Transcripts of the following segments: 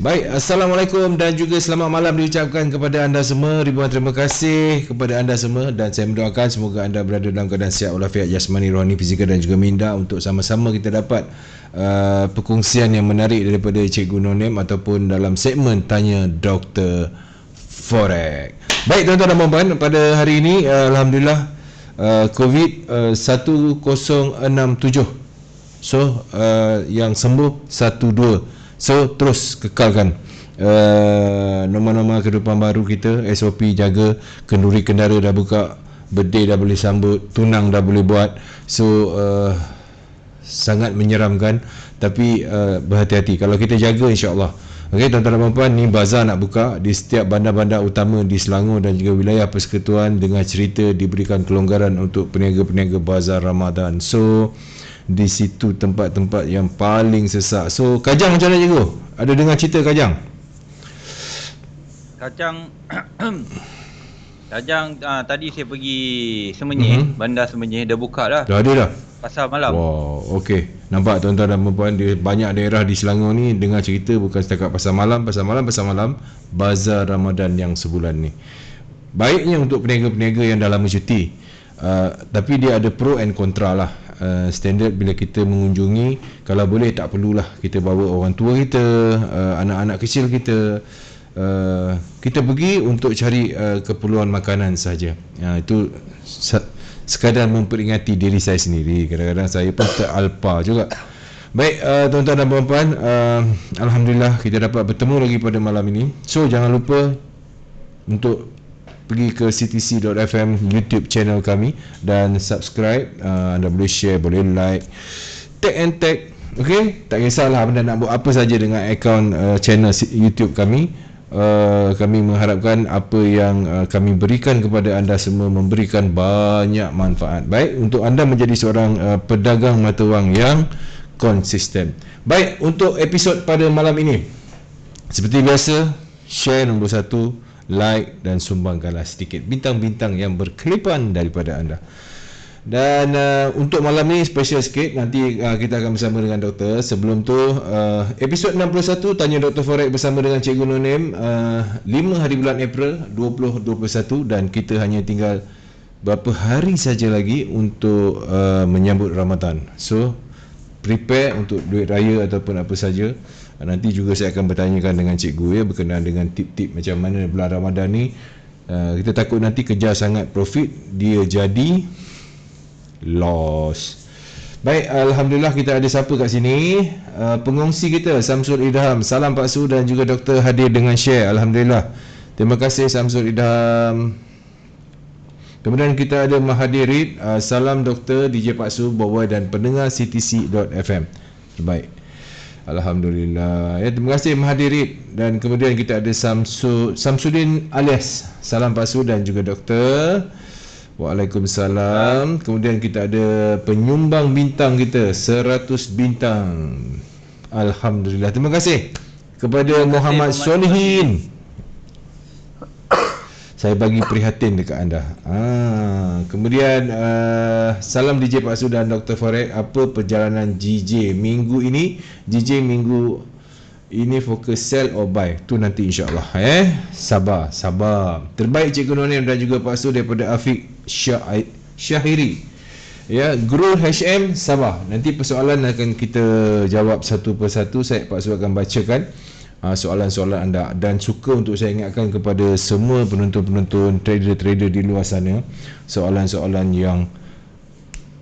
Baik, Assalamualaikum dan juga selamat malam diucapkan kepada anda semua. Ribuan terima kasih kepada anda semua dan saya mendoakan semoga anda berada dalam keadaan sihat walafiat jasmani, rohani, fizikal dan juga minda untuk sama-sama kita dapat perkongsian yang menarik daripada Cikgu Nonem ataupun dalam segmen Tanya Dr. Forex. Baik tuan-tuan dan puan-puan, pada hari ini Alhamdulillah COVID 1067. So yang sembuh 12. So terus kekalkan norma-norma kehidupan baru kita, SOP jaga, kenduri kendara dah buka, birthday dah boleh sambut, tunang dah boleh buat. So sangat menyeramkan, tapi berhati-hati kalau kita jaga, insya-Allah. Okey tuan-tuan dan puan, ni bazar nak buka di setiap bandar-bandar utama di Selangor dan juga wilayah persekutuan dengan cerita diberikan kelonggaran untuk peniaga-peniaga bazar Ramadan. So di situ tempat-tempat yang paling sesak. So Kajang macam mana cikgu? Ada dengar cerita Kajang? Kajang tadi saya pergi Semenyih, bandar Semenyih dah buka dah. Dah ada dah. Pasar malam. Wow, okey. Nampak tuan-tuan dan puan-puan, di banyak daerah di Selangor ni dengar cerita bukan setakat pasar malam, bazar Ramadan yang sebulan ni. Baiknya untuk peniaga-peniaga yang dah lama cuti. Tapi dia ada pro and kontra lah. Standard bila kita mengunjungi, kalau boleh tak perlulah kita bawa orang tua kita, anak-anak kecil kita. Kita pergi untuk cari keperluan makanan saja. Itu sekadar memperingati diri saya sendiri. Kadang-kadang saya pun teralpa juga. Baik tuan-tuan dan puan-puan, Alhamdulillah kita dapat bertemu lagi pada malam ini. So jangan lupa untuk pergi ke ctc.fm YouTube channel kami dan subscribe. Anda boleh share, boleh like, tag and tag. Okey, tak kisahlah anda nak buat apa saja dengan akaun channel YouTube kami. Kami mengharapkan apa yang kami berikan kepada anda semua memberikan banyak manfaat. Baik, untuk anda menjadi seorang pedagang mata wang yang konsisten. Baik, untuk episod pada malam ini, seperti biasa, share nombor 1, like dan sumbangkanlah sedikit bintang-bintang yang berkelipan daripada anda. Dan untuk malam ni special sikit, nanti kita akan bersama dengan doktor. Sebelum tu episod 61 Tanya Dr. Forex bersama dengan Cikgu Nonem 5 hari bulan April 2021, dan kita hanya tinggal berapa hari saja lagi untuk menyambut Ramadan. So prepare untuk duit raya ataupun apa saja. Nanti juga saya akan bertanyakan dengan cikgu ya, berkenaan dengan tip-tip macam mana bulan Ramadan ni. Kita takut nanti kejar sangat profit, dia jadi loss. Baik, Alhamdulillah kita ada siapa kat sini? Pengongsi kita Samsul Idham. Salam Pak Su dan juga doktor hadir dengan share. Alhamdulillah. Terima kasih Samsul Idham. Kemudian kita ada Mahathir Rid. Salam doktor, DJ Pak Su, Boboy dan pendengar ctc.fm. Baik, Alhamdulillah. Ya, terima kasih Mahathir Rid. Dan kemudian kita ada Samsudin alias. Salam Pak Su dan juga doktor. Waalaikumsalam. Kemudian kita ada penyumbang bintang kita 100 bintang. Alhamdulillah. Terima kasih kepada Muhammad Solihin. Saya bagi prihatin dekat anda. Kemudian salam DJ Pak Su dan Dr. Forex. Apa perjalanan GJ minggu ini? GJ minggu ini fokus sell or buy? Tu nanti insya-Allah. Sabar. Terbaik Cikgu Nonem dan juga Pak Su daripada Afiq Syahiri. Ya, Guru HM Sabah. Nanti persoalan akan kita jawab satu persatu. Saya Pak Su akan bacakan soalan-soalan anda, dan suka untuk saya ingatkan kepada semua penonton-penonton, trader-trader di luar sana, soalan-soalan yang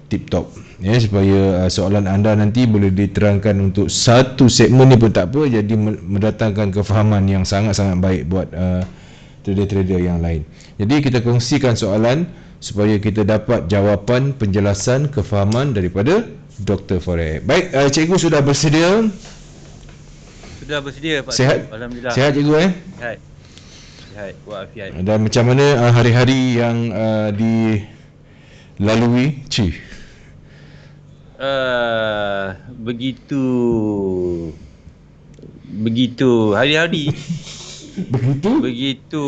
tip top ya, supaya soalan anda nanti boleh diterangkan untuk satu segmen ni pun tak apa, jadi mendatangkan kefahaman yang sangat-sangat baik buat trader-trader yang lain. Jadi kita kongsikan soalan supaya kita dapat jawapan, penjelasan, kefahaman daripada Dr. Forex. Baik, cikgu sudah bersedia? Sudah bersedia Pak. Sihat? Alhamdulillah. Sihat cikgu Sihat walafiat. Dan macam mana hari-hari yang dilalui begitu hari-hari begitu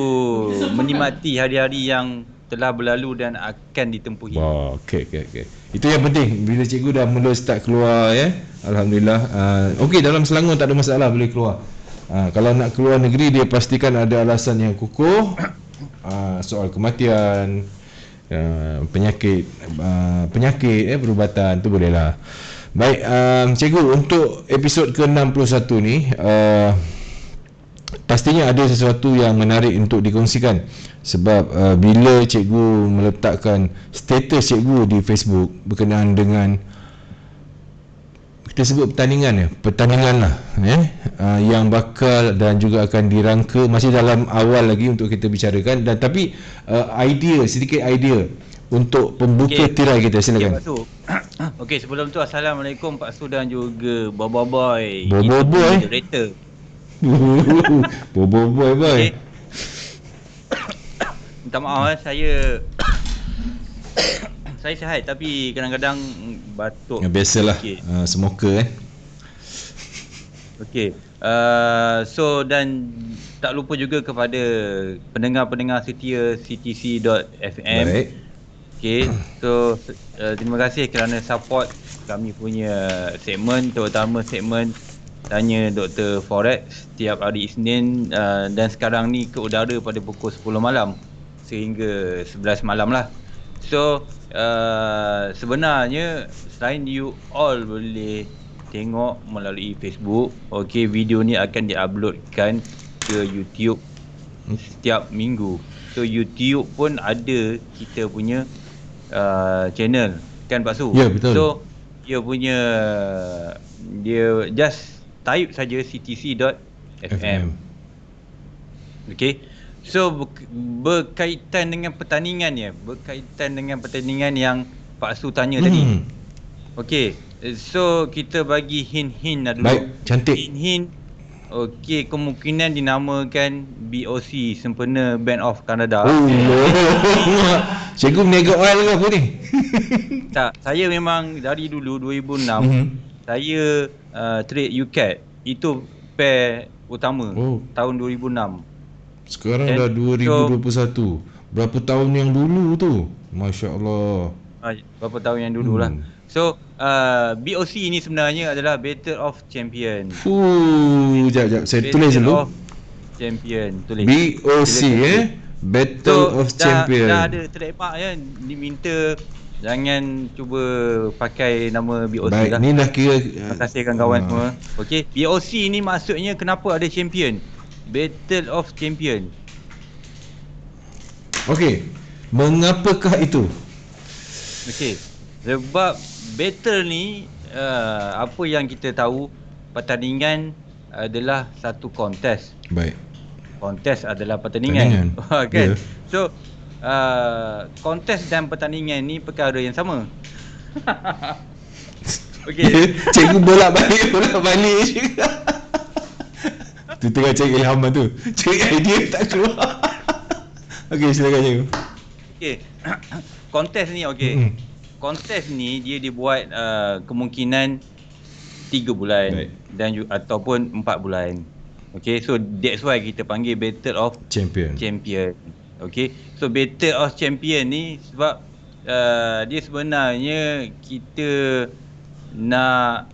menikmati hari-hari yang telah berlalu dan akan ditempuhi. Wow, okey. Itu yang penting. Bila cikgu dah mula start keluar ya, alhamdulillah. Okey, dalam Selangor tak ada masalah, boleh keluar. Kalau nak keluar negeri, dia pastikan ada alasan yang kukuh. Soal kematian, penyakit, perubatan tu boleh lah. Baik, cikgu, untuk episod ke-61 ni, pastinya ada sesuatu yang menarik untuk dikongsikan. Sebab bila cikgu meletakkan status cikgu di Facebook berkenaan dengan, kita sebut pertandingan lah, yang bakal dan juga akan dirangka, masih dalam awal lagi untuk kita bicarakan, dan tapi sedikit idea untuk pembuka tirai kita. Silakan. Okey, sebelum tu Assalamualaikum Pak Su dan juga Boboiboy. Boboiboy? Moderator. Boboiboy boy. Okay. Minta maaf saya sihat tapi kadang-kadang batuk. Biasalah, smoker Okey. So dan tak lupa juga kepada pendengar-pendengar setia CTC.fm. Baik. Okey. So terima kasih kerana support kami punya segmen, terutama segmen Tanya Dr. Forex setiap hari Isnin, dan sekarang ni ke udara pada pukul 10 malam sehingga 11 malam lah. So sebenarnya selain you all boleh tengok melalui Facebook, okey, video ni akan diuploadkan ke YouTube setiap minggu. So YouTube pun ada kita punya channel, kan Pak Su? Ya, betul. So dia just type saja ctc.fm. Okey. So berkaitan dengan pertandingan yang Pak Su tanya tadi. Okey. So kita bagi hint-hint dulu. Baik, cantik. Hint. Okey, kemungkinan dinamakan BOC, Sempena Bank of Canada. Cikgu meniaga oil ke apa ni? Tak, saya memang dari dulu 2006 saya trade UCAT. Itu pair utama tahun 2006. Sekarang dah 2021. Berapa tahun yang dulu tu? Masya Allah. Berapa tahun yang dulu lah. So BOC ni sebenarnya adalah Battle of Champion. Sekejap, saya tulis dulu. Battle of Champion, tulis. BOC Battle of Champion. Dah ada trademark ya, diminta jangan cuba pakai nama BOC. Baik, lah. ni dah kira. Terima kasih kawan-kawan semua. Okey, BOC ni maksudnya kenapa ada champion? Battle of Champion. Okey, mengapakah itu? Okey, sebab battle ni apa yang kita tahu, pertandingan adalah satu kontes. Baik. Kontes adalah pertandingan. Kan? Yeah. So kontes dan pertandingan ni perkara yang sama. Okey. Cikgu bolak-balik juga. Tu tengah cari ilhaman tu. Cari idea tak keluar. Okey, silakan cikgu. Okey. Kontes ni okey. Kontes ni dia dibuat kemungkinan 3 bulan. Baik. Dan ataupun 4 bulan. Okey, so that's why kita panggil Battle of Champion. Okey. So Battle of Champion ni sebab dia sebenarnya kita nak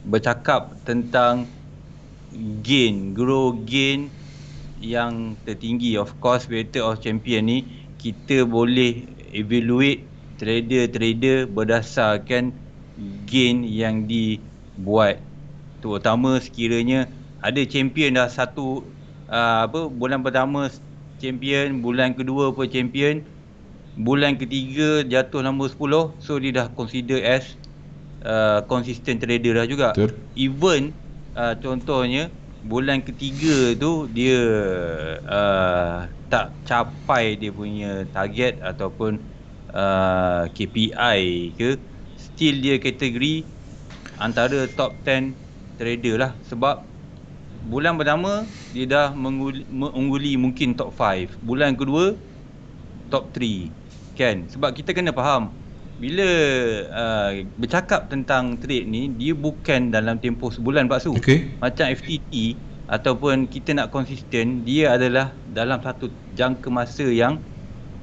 bercakap tentang grow gain yang tertinggi. Of course, Battle of Champion ni kita boleh evaluate trader-trader berdasarkan gain yang dibuat, terutama sekiranya ada champion dah bulan pertama champion, bulan kedua champion, bulan ketiga jatuh nombor 10, so dia dah consider as consistent trader dah juga. Betul. Even contohnya bulan ketiga tu dia tak capai dia punya target ataupun KPI ke, still dia kategori antara top 10 trader lah. Sebab bulan pertama dia dah mengungguli mungkin top 5, bulan kedua top 3, kan? Sebab kita kena faham, bila bercakap tentang trade ni, dia bukan dalam tempoh sebulan Pak Su. Macam FTT ataupun kita nak konsisten, dia adalah dalam satu jangka masa yang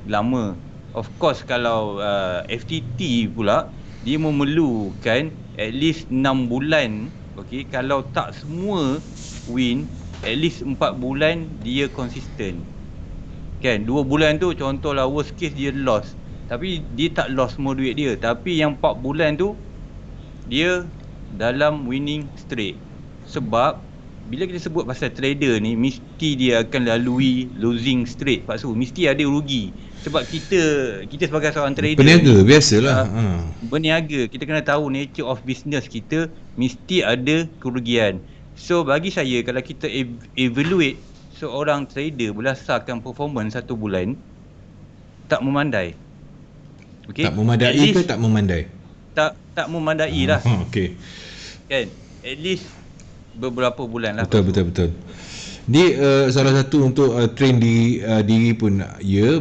lama. Of course kalau FTT pula, dia memerlukan at least 6 bulan okey, kalau tak semua win, at least 4 bulan dia konsisten. Kan, 2 bulan tu contohlah worst case dia loss. Tapi dia tak loss semua duit dia. Tapi yang 4 bulan tu dia dalam winning streak. Sebab bila kita sebut pasal trader ni, mesti dia akan lalui losing streak. Pak Su, mesti ada rugi. Sebab kita sebagai seorang trader Peniaga ni, biasalah. berniaga, kita kena tahu nature of business kita, mesti ada kerugian. So bagi saya, kalau kita evaluate seorang trader berdasarkan performance 1 bulan, tak memandai. Okay? Tak memadai ke tak memandai? Tak memandai lah. Okey. Kan? At least beberapa bulan lah. Betul. Di salah satu untuk train diri pun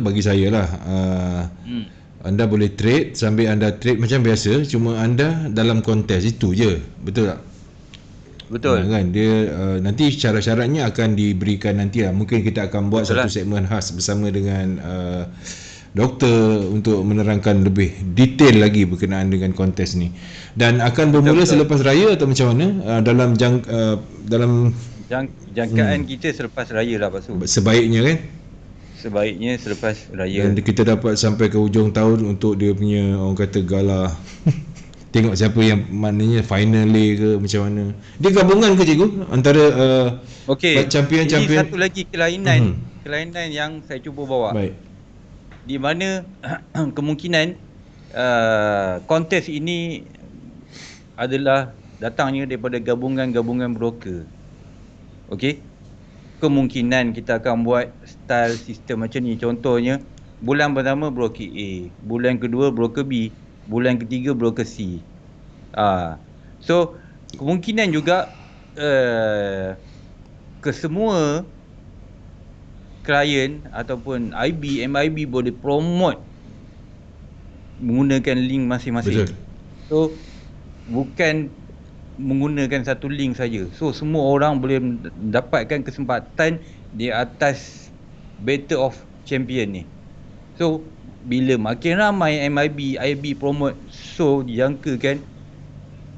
bagi saya lah. Anda boleh trade sambil anda trade macam biasa, cuma anda dalam kontes itu je. Betul tak? Betul. Kan dia nanti syarat-syaratnya akan diberikan nanti lah. Mungkin kita akan buat satu segmen khas bersama dengan doktor untuk menerangkan lebih detail lagi berkenaan dengan kontes ni. Dan akan bermula selepas raya atau macam mana? Dalam jangkaan kita selepas raya lah, Pak Su. Sebaiknya kan? Sebaiknya selepas raya. Dan kita dapat sampai ke hujung tahun untuk dia punya orang kata gala. Tengok siapa yang maknanya final ke macam mana. Dia gabungan ke cikgu antara champion. Ini satu lagi kelainan yang saya cuba bawa. Baik. Di mana kemungkinan kontes ini adalah datangnya daripada gabungan-gabungan broker. Okey. Kemungkinan kita akan buat style sistem macam ni. Contohnya, bulan pertama broker A, bulan kedua broker B, bulan ketiga broker C. So kemungkinan juga kesemua klien ataupun IB, MIB boleh promote menggunakan link masing-masing. Betul. So bukan menggunakan satu link saja. So semua orang boleh mendapatkan kesempatan di atas Battle of Champion ni. So bila makin ramai MIB, IB promote, so dijangkakan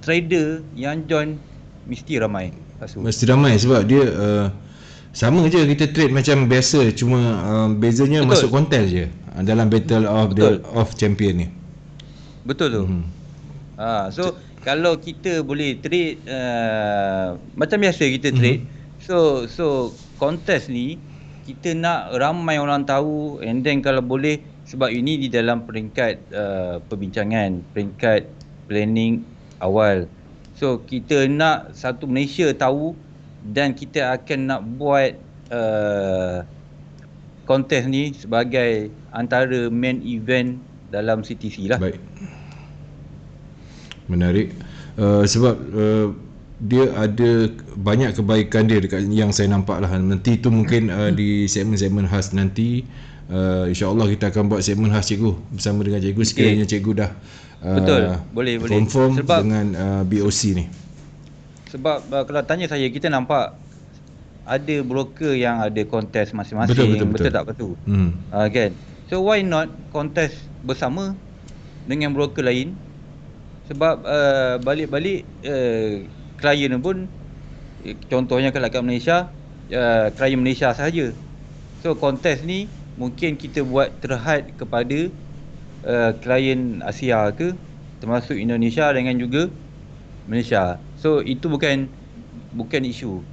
trader yang join mesti ramai. Mesti ramai sebab dia sama je kita trade macam biasa, cuma bezanya masuk kontes je dalam Battle of Champion ni. Betul tu. So kalau kita boleh trade macam biasa kita trade, so kontes ni kita nak ramai orang tahu, and then kalau boleh, sebab ini di dalam peringkat perbincangan, peringkat planning awal. So kita nak satu Malaysia tahu, dan kita akan nak buat kontes ni sebagai antara main event dalam CTC lah. Baik. Menarik. Sebab dia ada banyak kebaikan dia dekat yang saya nampak lah. Nanti tu mungkin di segmen-segmen khas nanti, insya-Allah kita akan buat segmen khas cikgu bersama dengan cikgu sekiranya cikgu dah boleh confirm sebab dengan BOC ni. Sebab kalau tanya saya, kita nampak ada broker yang ada kontes masing-masing. Betul tak betul? Kan? So why not kontes bersama dengan broker lain? Sebab balik-balik klien pun, contohnya kalau kat Malaysia, klien Malaysia sahaja. So kontes ni mungkin kita buat terhad kepada klien Asia ke, termasuk Indonesia dengan juga Malaysia. So itu bukan isu.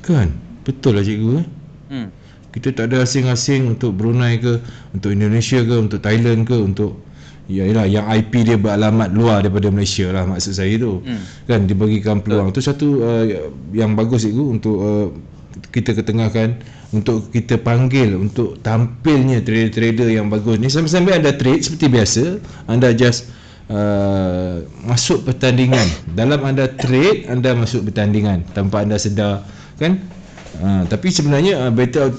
Kan? Betul lah cikgu. Kita tak ada asing-asing untuk Brunei ke, untuk Indonesia ke, untuk Thailand ke, untuk yalah yang IP dia beralamat luar daripada Malaysia lah, maksud saya tu. Kan dibagikan peluang. Tu satu yang bagus cikgu untuk kita ketengahkan, untuk kita panggil untuk tampilnya trader-trader yang bagus ni. Sambil-sambil anda trade seperti biasa, anda just masuk pertandingan. Dalam anda trade, anda masuk pertandingan tanpa anda sedar, kan? Tapi sebenarnya Battle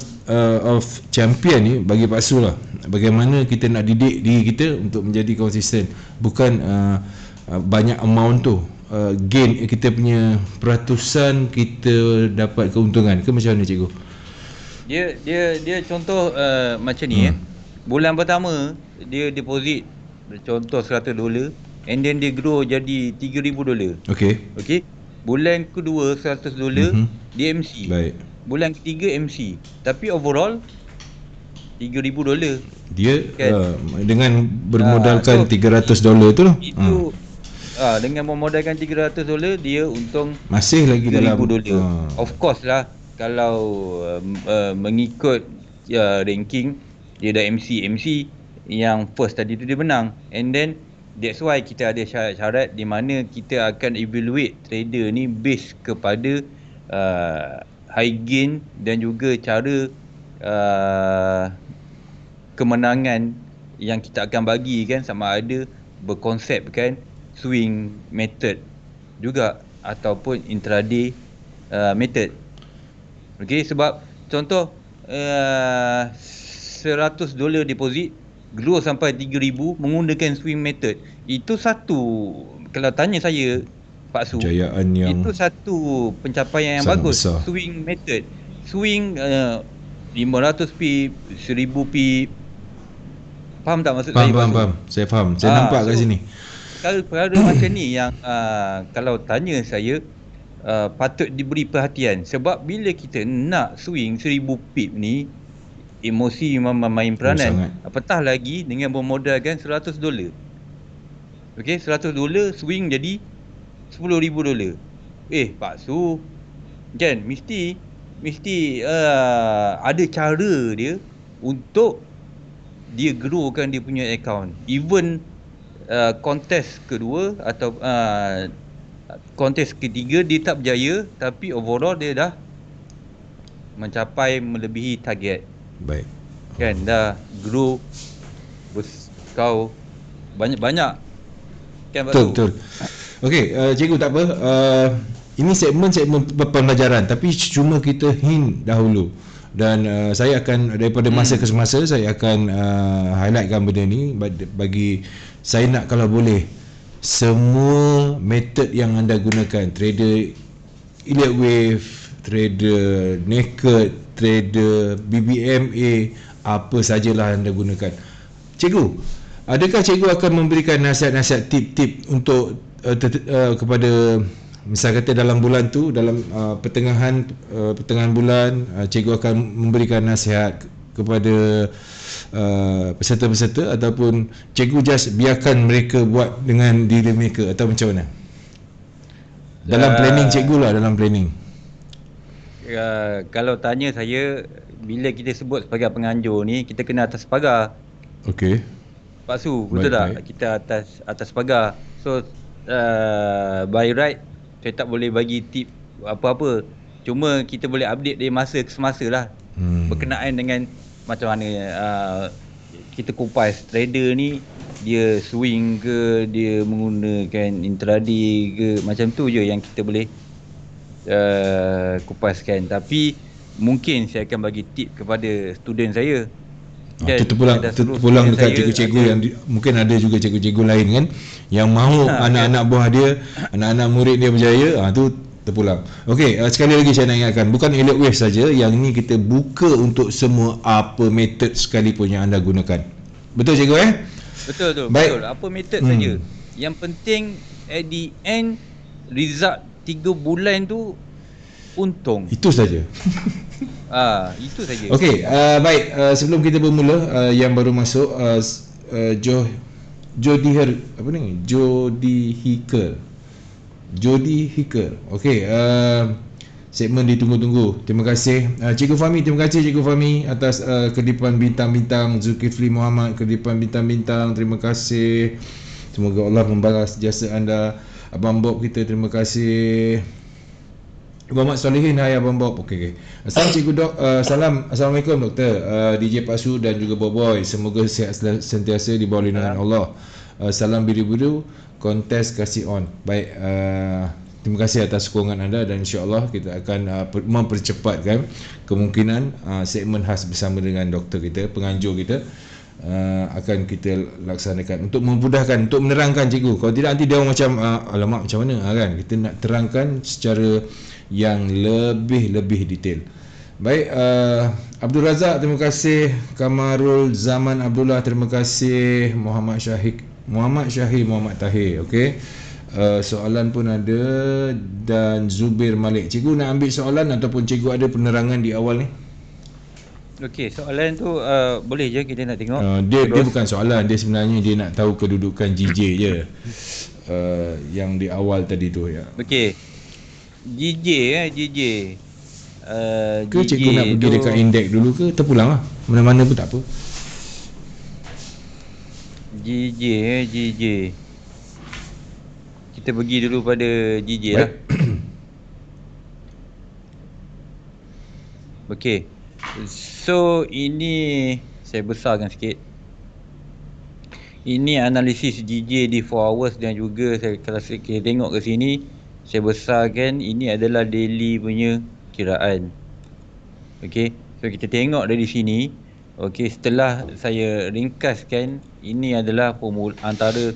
of Champion ni bagi Pak Su lah, bagaimana kita nak didik diri kita untuk menjadi konsisten. Bukan banyak amount tu, gain kita punya peratusan kita dapat keuntungan ke macam mana cikgu? Dia contoh macam ni. Bulan pertama dia deposit contoh $100, and then dia grow jadi $3,000. Okey. Bulan kedua $100 dia MC. Baik. Bulan ketiga MC. Tapi overall $3,000 Dia kan. dengan So bermodalkan $300 tu lah. itu dengan memodalkan $300 dia untung Masih lagi dalam $3,000. Of course lah, kalau mengikut ranking, dia dah MC yang first tadi tu dia menang. And then that's why kita ada syarat-syarat di mana kita akan evaluate trader ni based kepada high gain dan juga cara kemenangan yang kita akan bagi kan, sama ada berkonsepkan swing method juga ataupun intraday method. Okey, sebab contoh $100 deposit grow sampai 3,000 menggunakan swing method, itu satu, kalau tanya saya Pak Su, kejayaan yang itu satu pencapaian yang sangat bagus. besar. Swing method, swing 500 pip, 1000 pip. Faham tak maksud saya? Faham. Saya faham. Saya nampak kat sini. Perkara macam ni yang kalau tanya saya patut diberi perhatian, sebab bila kita nak swing 1000 pip ni, emosi memang main peranan. Apatah lagi dengan bermodalkan $100. Okey, $100 swing jadi $10,000. Pak Su, kan mesti ada cara dia untuk dia growkan dia punya account. Even kontes kedua atau kontes ketiga dia tak berjaya, tapi overall dia dah mencapai melebihi target. Baik. Kan dah grow kau banyak-banyak. Kan Pak Su? Betul. Okey, cikgu tak apa. Ini segmen pembelajaran, tapi cuma kita hint dahulu. Dan saya akan daripada masa ke semasa saya akan highlightkan benda ni bagi saya nak, kalau boleh, semua method yang anda gunakan, trader elliott wave, trader naked, trader BBMA, apa sajalah anda gunakan. Cikgu, adakah cikgu akan memberikan nasihat-nasihat, tip-tip untuk kepada, misal kata dalam bulan tu, dalam pertengahan bulan, cikgu akan memberikan nasihat kepada peserta-peserta, ataupun cikgu just biarkan mereka buat dengan diri mereka, atau macam mana? Dalam planning cikgu lah, dalam planning. Kalau tanya saya, bila kita sebut sebagai penganjur ni, kita kena atas pagar. Okey. Pak Su, betul tak? Kita atas pagar. So by right saya tak boleh bagi tip apa-apa. Cuma kita boleh update dari masa ke semasa lah. Berkenaan dengan macam mana kita kupas trader ni, dia swing ke, dia menggunakan intraday ke, macam tu je yang kita boleh kupaskan. Tapi mungkin saya akan bagi tip kepada student saya. Itu terpulang dekat cikgu-cikgu yang mungkin ada juga cikgu-cikgu lain kan yang mahu anak-anak buah dia, anak-anak murid dia berjaya, tu terpulang. Okey, sekali lagi saya nak ingatkan, bukan elliott wave saja, yang ni kita buka untuk semua apa method sekalipun yang anda gunakan. Betul cikgu Betul. Baik. Betul. Apa method saja. Yang penting at the end result 3 bulan tu untung. Itu saja. Okey, baik, sebelum kita bermula, yang baru masuk, Jody Hicker. Okey, segmen ditunggu-tunggu. Terima kasih Cikgu Fahmi, terima kasih Cikgu Fahmi atas kedipan bintang-bintang. Zulkifli Muhammad, kedipan bintang-bintang, terima kasih. Semoga Allah membalas jasa anda. Abang Bob kita, terima kasih. Muhammad Solihin, hai Abang Bob. Okey. Assalamualaikum Doktor, DJ Pak Su dan juga Boboy. Semoga sihat sentiasa di bawah lindungan Allah. Salam biru-biru, kontes kasih on. Baik, terima kasih atas sokongan anda, dan insya-Allah kita akan mempercepatkan kemungkinan segmen khas bersama dengan doktor kita, penganjur kita, akan kita laksanakan untuk memudahkan, untuk menerangkan cikgu. Kalau tidak nanti dia orang macam alamak macam mana kan. Kita nak terangkan secara yang lebih detail. Baik, Abdul Razak, terima kasih. Kamarul Zaman Abdullah, terima kasih. Muhammad Syahir Muhammad Tahir. Okey. Soalan pun ada dan Zubir Malik. Cikgu nak ambil soalan ataupun cikgu ada penerangan di awal ni? Okey, soalan tu boleh je kita nak tengok. Dia bukan soalan, dia sebenarnya dia nak tahu kedudukan JJ je. Yang di awal tadi tu ya. Okey. JJ JJ. Ke cikgu nak pergi dekat indeks dulu ke terpulang lah. Mana-mana pun tak apa. JJ. Kita pergi dulu pada JJ lah. Okey. So ini saya besarkan sikit. Ini analisis JJ di 4 hours dan juga kalau kita tengok ke sini, saya besarkan ini adalah daily punya kiraan. Okey. So kita tengok dari sini. Okey, setelah saya ringkaskan, ini adalah antara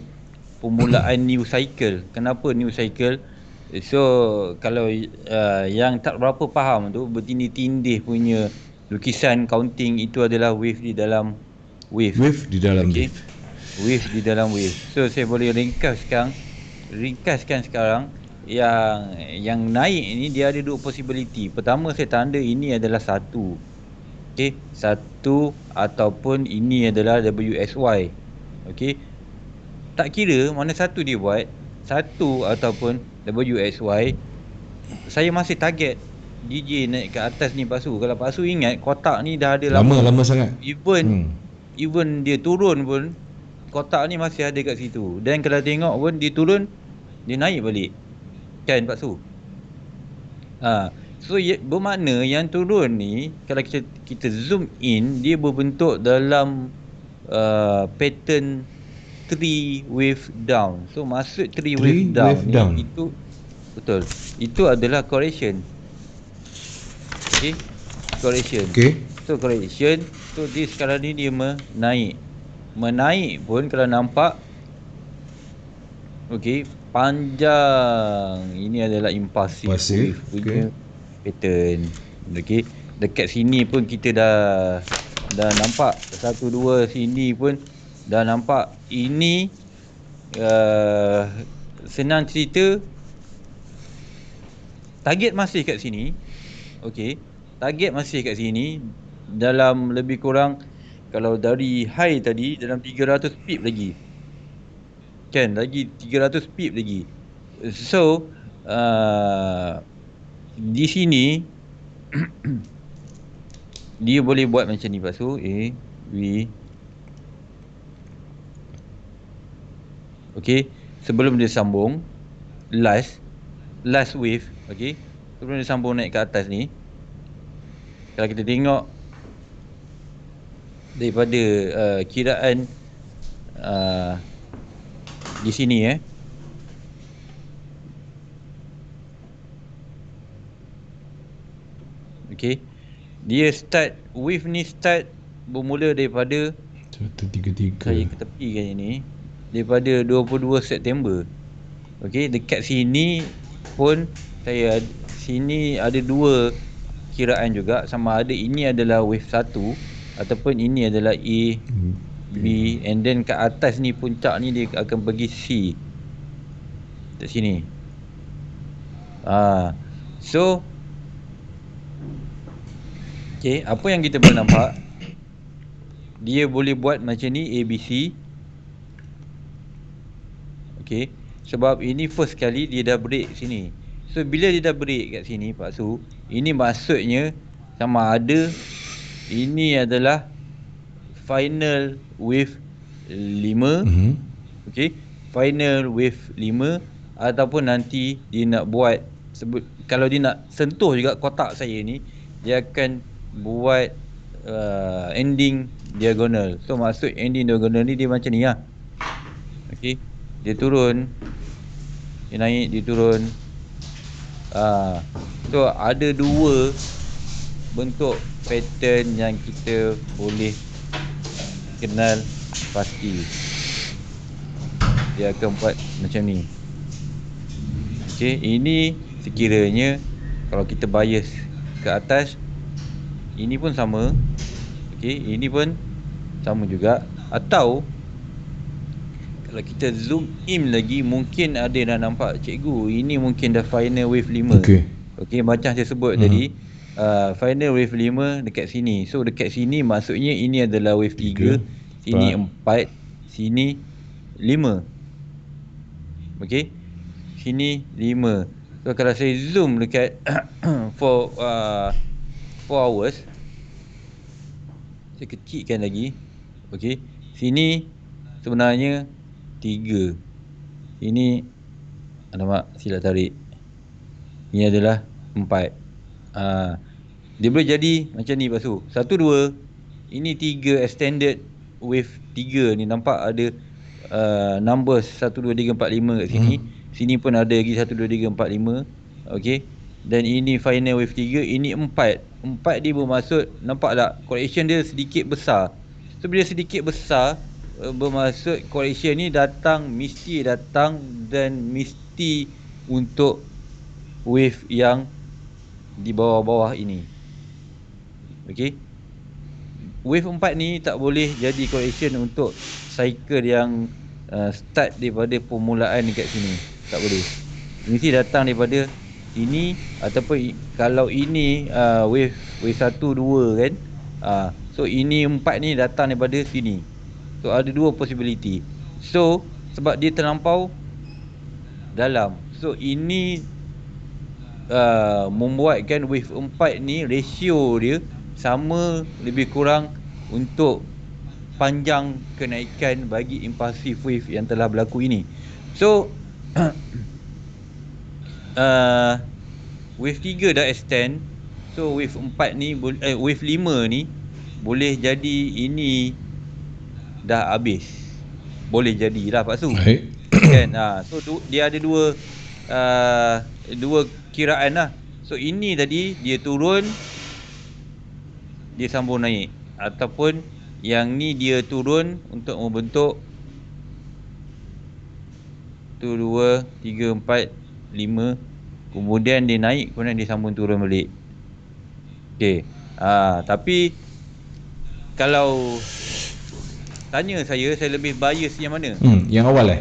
permulaan new cycle. Kenapa new cycle? So kalau yang tak berapa faham tu, bertindih-tindih punya lukisan counting itu adalah wave di dalam wave. Wave di dalam okay? Wave di dalam wave. So saya boleh ringkaskan sekarang yang naik ni dia ada 2 possibility. Pertama saya tanda ini adalah 1. Okey, 1 ataupun ini adalah WSY. Okey. Tak kira mana satu dia buat, 1 ataupun WSY, saya masih target DJ naik ke atas ni Pak Su. Kalau Pak Su ingat kotak ni dah ada lama sangat. Even dia turun pun kotak ni masih ada kat situ. Dan kalau tengok pun dia turun, dia naik balik. Kan Pak Su? So bermakna yang turun ni kalau kita zoom in, dia berbentuk dalam pattern 3 wave down. So maksud 3 wave down ni itu betul. Itu adalah correction. Okey. Correction. Okey. So correction. So dia sekarang ni dia menaik. Menaik pun kalau nampak okey, panjang. Ini adalah impulsive wave punya pattern. Okey. Dekat sini pun kita dah nampak 1 2 sini pun dah nampak. Ini senang cerita, target masih kat sini. Okey, target masih kat sini dalam lebih kurang, kalau dari high tadi dalam 300 pip lagi. Kan, lagi 300 pip lagi. So di sini dia boleh buat macam ni Pak Su. A B. Okey, sebelum dia sambung last wave, okey, sebelum dia sambung naik ke atas ni, kalau kita tengok daripada kiraan di sini okey, dia start wave ni start bermula daripada 133. Saya ke tepi kan ini, daripada 22 September. Okey, dekat sini pun saya sini ada 2 kiraan juga, sama ada ini adalah wave 1 ataupun ini adalah A, B, and then kat atas ni puncak ni dia akan pergi C. Kat sini. So okey, apa yang kita boleh nampak, dia boleh buat macam ni, A, B, C. Okey, sebab ini first kali dia dah break sini. So bila dia dah break kat sini Pak Su, ini maksudnya sama ada ini adalah final wave 5. Okey, final wave 5, ataupun nanti dia nak buat kalau dia nak sentuh juga kotak saya ni, dia akan buat ending diagonal. So maksud ending diagonal ni dia macam ni lah. Okey, dia turun, dia naik, dia turun. So ada 2 bentuk pattern yang kita boleh kenal pasti. Dia akan buat macam ni. Okey, ini sekiranya kalau kita bias ke atas, ini pun sama. Okey, ini pun sama juga. Atau Kalau kita zoom in lagi, mungkin ada dah nampak cikgu. Ini mungkin dah final wave 5. Okey. Okey, macam saya sebut tadi, final wave 5 dekat sini. So dekat sini maksudnya ini adalah wave 3, sini 4, sini 5. Okey. Sini 5. So kalau saya zoom dekat for 4 hours, saya kecilkan lagi. Okey. Sini sebenarnya 3. Ini alamak, silap tarik. Ini adalah 4. Dia boleh jadi macam ni Pak Su. 1 2. Ini 3 extended wave 3 ni, nampak ada numbers 1 2 3 4 5 kat sini. Sini pun ada lagi 1 2 3 4 5. Okey. Dan ini final wave 3, ini 4. 4 dia bermaksud, nampak tak correction dia sedikit besar. So bila sedikit besar, bermaksud correction ni mesti datang dan mesti untuk wave yang di bawah-bawah ini. Okey. Wave 4 ni tak boleh jadi correction untuk cycle yang start daripada permulaan dekat sini. Tak boleh. Mesti datang daripada ini, ataupun kalau ini wave 1 2 kan. So ini 4 ni datang daripada sini. So ada 2 possibility. So sebab dia terlampau dalam, so ini membuatkan wave 4 ni ratio dia sama lebih kurang untuk panjang kenaikan bagi impulsive wave yang telah berlaku ini. So wave 3 dah extend. So wave 4 ni wave 5 ni boleh jadi ini dah habis. Boleh jadilah Pak Su. Kan? So dia ada dua kiraan lah. So ini tadi dia turun, dia sambung naik, ataupun yang ni dia turun untuk membentuk 1 2 3 4 5, kemudian dia naik, kemudian dia sambung turun balik. Okey. Tapi kalau tanya saya lebih bias yang mana? Yang awal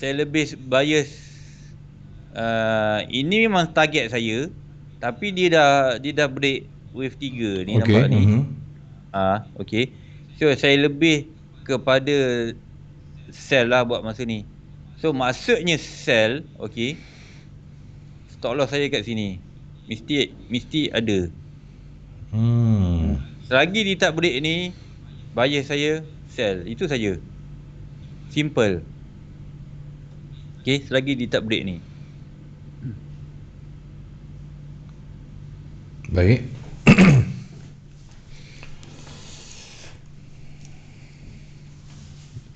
Saya lebih bias ini memang target saya, tapi dia dah break wave 3 ni, nampak ni. Okey. So saya lebih kepada sell lah buat masa ni. So maksudnya sell, okey. Stop loss saya kat sini. Mesti ada. Selagi dia tak break ni, bias saya sell. Itu saja. Simple. Okey, selagi dia tak break ni. Baik.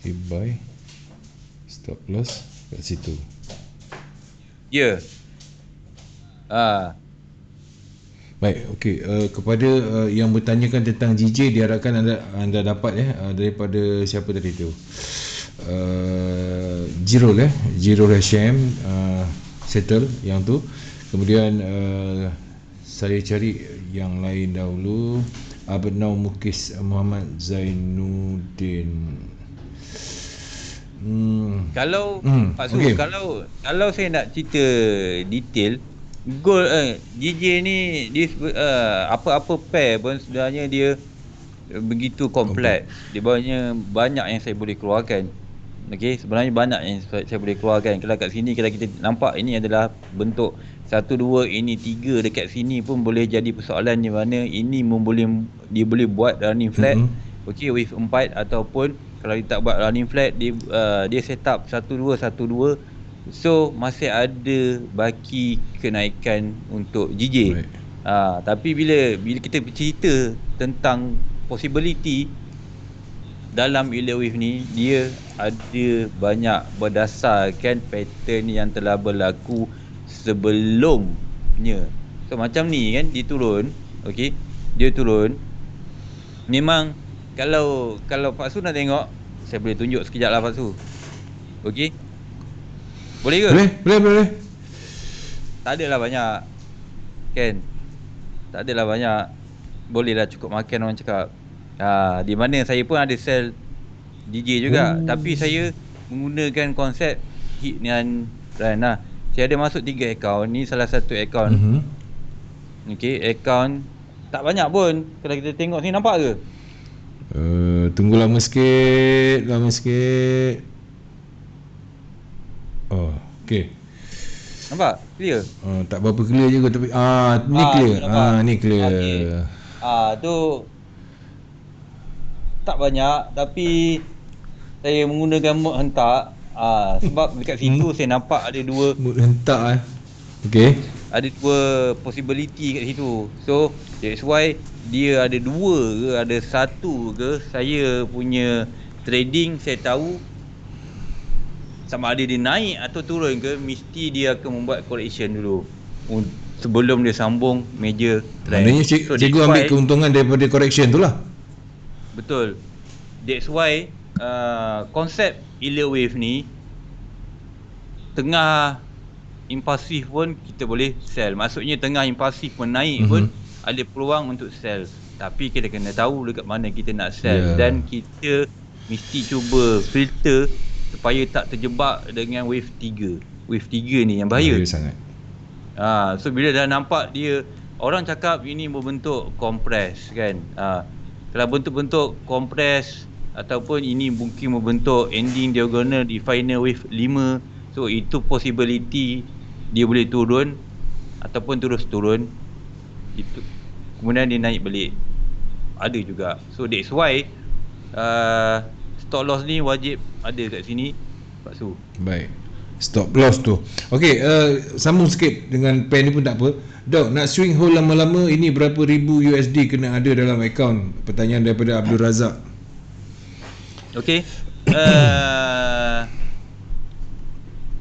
Okay, buy. Stop loss kat situ. Ya. Baik, okey. Kepada yang bertanyakan tentang GJ, diharapkan anda dapat daripada siapa tadi tu? Jiro Hashim settle yang tu. Kemudian saya cari yang lain dahulu. Abnau Mukis Muhammad Zainuddin. Kalau Pak Su, okay. kalau saya nak cerita detail, gold GJ ni dia apa-apa pair pun sebenarnya dia begitu kompleks. Dia banyak yang saya boleh keluarkan. Okey, sebenarnya banyak yang saya boleh keluarkan. Kalau kat sini kalau kita nampak ini adalah bentuk 1 2, ini 3, dekat sini pun boleh jadi persoalan di mana ini dia boleh buat running flat. Okey, wave 4, ataupun kalau dia tak buat running flat, dia set up 1 2 1 2. So masih ada baki kenaikan untuk GJ. Tapi bila kita bercerita tentang possibility dalam Elliott wave ni, dia ada banyak berdasarkan pattern yang telah berlaku sebelumnya. So macam ni kan, dia turun. Okey, dia turun. Memang kalau Pak Su nak tengok, saya boleh tunjuk sekejap lah Pak Su. Okey, boleh ke? Boleh. Tak adalah banyak kan. Tak adalah banyak. Boleh lah, cukup makan orang cakap. Di mana saya pun ada sell DJ juga. Tapi saya menggunakan konsep hit dengan run lah. Saya ada masuk 3 akaun. Ni salah satu akaun. Okay, akaun tak banyak pun. Kalau kita tengok sini nampak ke? Tunggu lama sikit. Oh, okay. Nampak? Clear? Tak berapa clear je kot, tapi ni clear. Ni clear. Okay. Tu tak banyak, tapi saya menggunakan mode hentak. Sebab dekat situ saya nampak ada dua Mode hentak Okay. Ada dua possibility kat situ. So that's why dia ada dua ke ada satu ke, saya punya trading saya tahu sama ada dia naik atau turun ke, mesti dia akan membuat correction dulu sebelum dia sambung major trend. Maknanya cikgu ambil keuntungan daripada correction tu lah. Betul. That's why konsep Elliott Wave ni tengah impulsif pun kita boleh sell. Maksudnya tengah impulsif pun naik pun ada peluang untuk sell. Tapi kita kena tahu dekat mana kita nak sell, dan kita mesti cuba filter supaya tak terjebak dengan wave 3. Wave 3 ni yang bahaya. Bahaya sangat. So bila dah nampak dia, orang cakap ini berbentuk compress kan. Kalau bentuk-bentuk compress ataupun ini mungkin membentuk ending diagonal di final wave 5. So itu possibility dia boleh turun ataupun terus turun. Itu kemudian dia naik balik. Ada juga. So that's why stop loss ni wajib ada kat sini, Pak Su. Baik. Stop loss tu. Okey, sambung sikit dengan pen ni pun tak apa. Dok, nak swing hold lama-lama ini berapa ribu USD kena ada dalam akaun? Pertanyaan daripada Abdul Razak. Okey.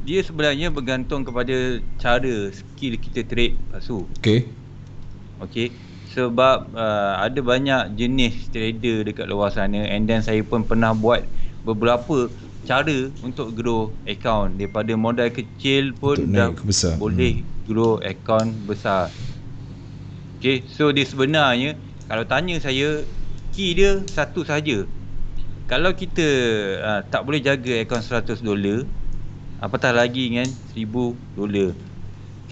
Dia sebenarnya bergantung kepada cara skill kita trade, Pak Su. Okey. Sebab ada banyak jenis trader dekat luar sana, and then saya pun pernah buat beberapa cara untuk grow account. Daripada modal kecil pun dah boleh grow account besar. Okay, so dia sebenarnya kalau tanya saya, key dia satu saja. Kalau kita tak boleh jaga account $100, apatah lagi dengan $1000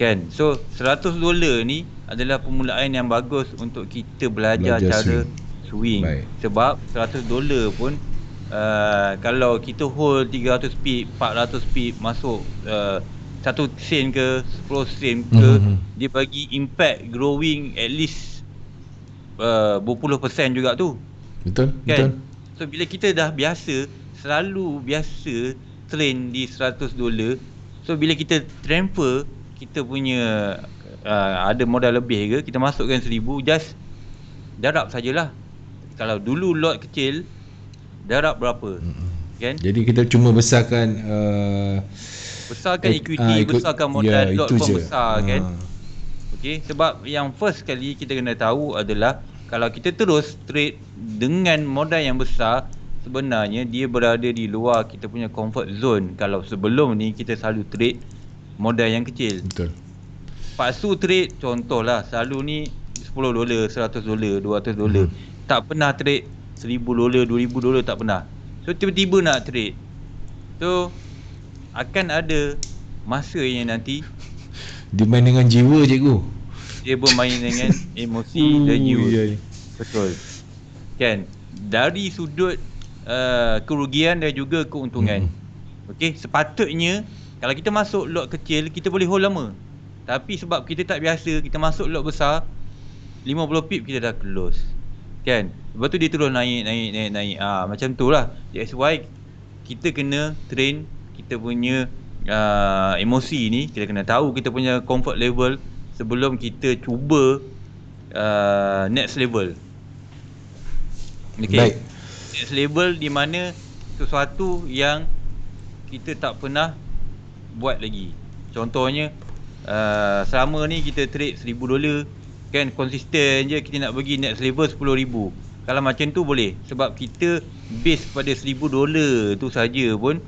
kan. So $100 ni adalah permulaan yang bagus untuk kita belajar cara swing. Sebab $100 pun kalau kita hold 300 pip, 400 pip masuk 1 sen ke 10 sen ke, dia bagi impact growing at least berpuluh persen juga tu. Betul, kan? So bila kita dah selalu biasa train di $100, so bila kita transfer kita punya ada modal lebih ke, kita masukkan 1000, just darab sajalah. Kalau dulu lot kecil, darab berapa kan? Jadi kita cuma besarkan equity, besarkan modal, lot pun besar kan. Okey, sebab yang first kali kita kena tahu adalah kalau kita terus trade dengan modal yang besar, sebenarnya dia berada di luar kita punya comfort zone. Kalau sebelum ni kita selalu trade modal yang kecil. Betul. Pak Su trade contohlah selalu ni $10, $100, $200. Tak pernah trade $1000, $2000, tak pernah. So tiba-tiba nak trade. So akan ada masa yang nanti dia main dengan jiwa, cikgu. Dia bermain dengan emosi dan jiwa. Betul. Kan? Dari sudut kerugian dan juga keuntungan. Okey, sepatutnya kalau kita masuk lot kecil, kita boleh hold lama. Tapi sebab kita tak biasa, kita masuk lot besar, 50 pip kita dah close. Kan? Lepas tu dia terus naik. Macam tu lah. That's why kita kena train kita punya emosi ni. Kita kena tahu kita punya comfort level sebelum kita cuba next level. Okay. Baik. Next level di mana sesuatu yang kita tak pernah buat lagi. Contohnya selama ni kita trade $1000 kan, konsisten je kita nak bagi next level 10,000. Kalau macam tu boleh, sebab kita base pada $1000 tu saja pun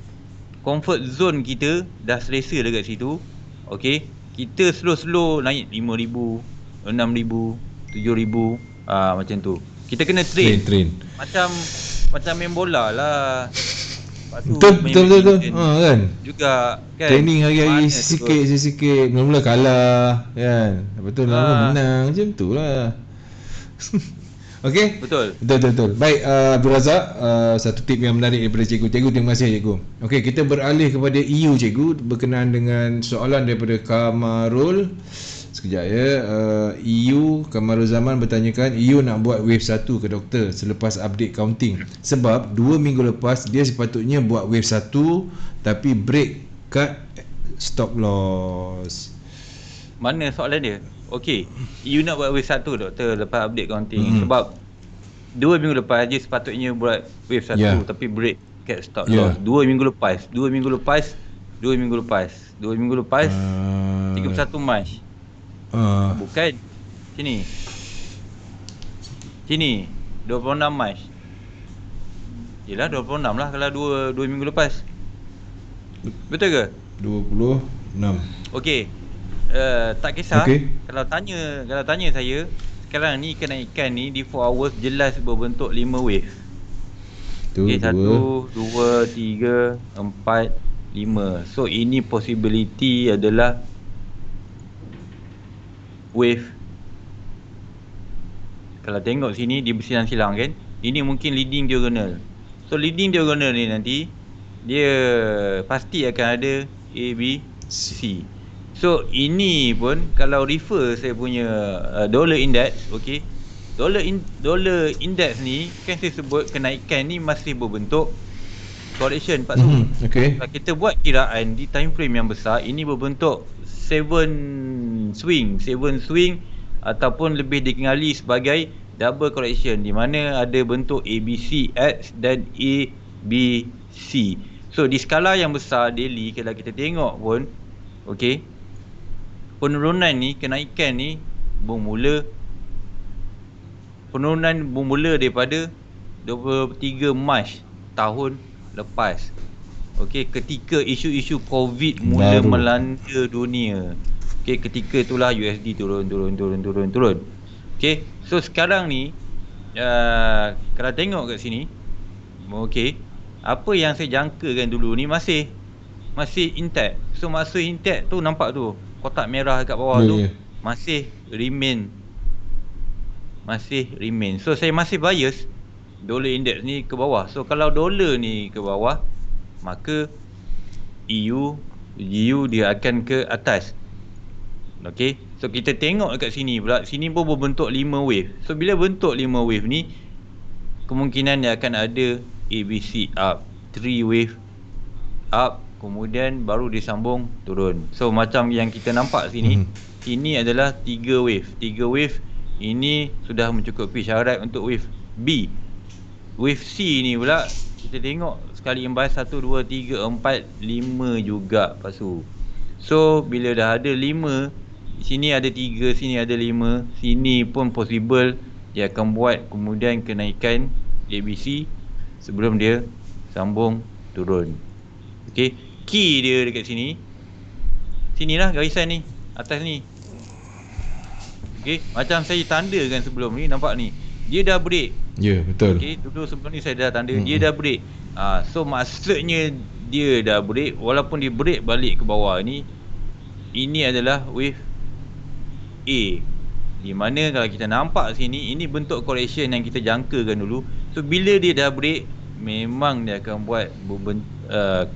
comfort zone kita dah selesa dekat situ. Okey, kita slow-slow naik 5,000, 6,000, 7,000, macam tu. Kita kena train. Macam macam main bola lah. Lepas tu Betul, main betul, betul, betul. badminton Kan? juga kan. Training hari-hari Mana sikit, sikit. Mula-mula kalah, kan? Lepas tu lama menang. Macam tu lah. Okey? Betul. Betul. Baik, Abdul Razak, satu tip yang menarik daripada cikgu. Cikgu, terima kasih cikgu. Okey, kita beralih kepada EU cikgu berkenaan dengan soalan daripada Kamarul. Sekejap ya. EU Kamarul Zaman bertanyakan, EU nak buat wave 1 ke doktor selepas update counting. Sebab 2 minggu lepas dia sepatutnya buat wave 1 tapi break cut stop loss. Mana soalan dia? Okey, you nak buat wave 1 doktor lepas update counting sebab 2 minggu lepas je sepatutnya buat wave 1 tapi break cat stop loss. 2 minggu lepas 31 Mac. Bukan sini 26 Mac. Yelah 26 lah kalau 2 minggu lepas. Betul ke? 26. Okey. Tak kisah. Kalau tanya saya, sekarang ni kenaikan ni di 4 hours jelas berbentuk 5 wave. Okey, 1 2 3 4 5. So ini possibility adalah wave. Kalau tengok sini dia bersilang-silang kan. Ini mungkin leading diagonal. So leading diagonal ni nanti dia pasti akan ada A, B, C. So ini pun kalau refer saya punya dollar index, okey. Dollar index ni kan saya sebut kenaikan ni masih berbentuk correction Pak Su. Okey. Kalau kita buat kiraan di time frame yang besar, ini berbentuk 7 swing ataupun lebih dikenali sebagai double correction di mana ada bentuk ABCX dan ABC. So di skala yang besar daily kalau kita tengok pun, okey, penurunan ni, kenaikan ni bermula daripada 23 Mac tahun lepas. Okey, ketika isu-isu COVID mula melanda dunia. Okey, ketika itulah USD turun. Okey, so sekarang ni kalau tengok kat sini, okey, apa yang saya jangkakan dulu ni masih intact. So maksud intact tu nampak tu kotak merah kat bawah tu masih remain. So saya masih bias dollar index ni ke bawah. So kalau dolar ni ke bawah, maka EU dia akan ke atas. Okey, so kita tengok dekat sini pula, sini pun berbentuk 5 wave. So bila bentuk 5 wave ni, kemungkinan dia akan ada ABC up, 3 wave up, kemudian baru disambung turun. So macam yang kita nampak sini, ini adalah 3 wave. 3 wave ini sudah mencukupi syarat untuk wave B. Wave C ni pula kita tengok sekali imbas 1 2 3 4 5 juga pasu. So bila dah ada 5, sini ada 3, sini ada 5, sini pun possible dia akan buat kemudian kenaikan ABC sebelum dia sambung turun. Okey, key dia dekat sini. Sinilah garisan ni, atas ni. Okey, macam saya tandakan sebelum ni, nampak ni. Dia dah break. Ya, betul. Okey, dulu sebelum ni saya dah tanda dia dah break. So maksudnya dia dah break, walaupun dia break balik ke bawah ni, ini adalah wave A. Di mana kalau kita nampak sini, ini bentuk correction yang kita jangkakan dulu. So bila dia dah break, memang dia akan buat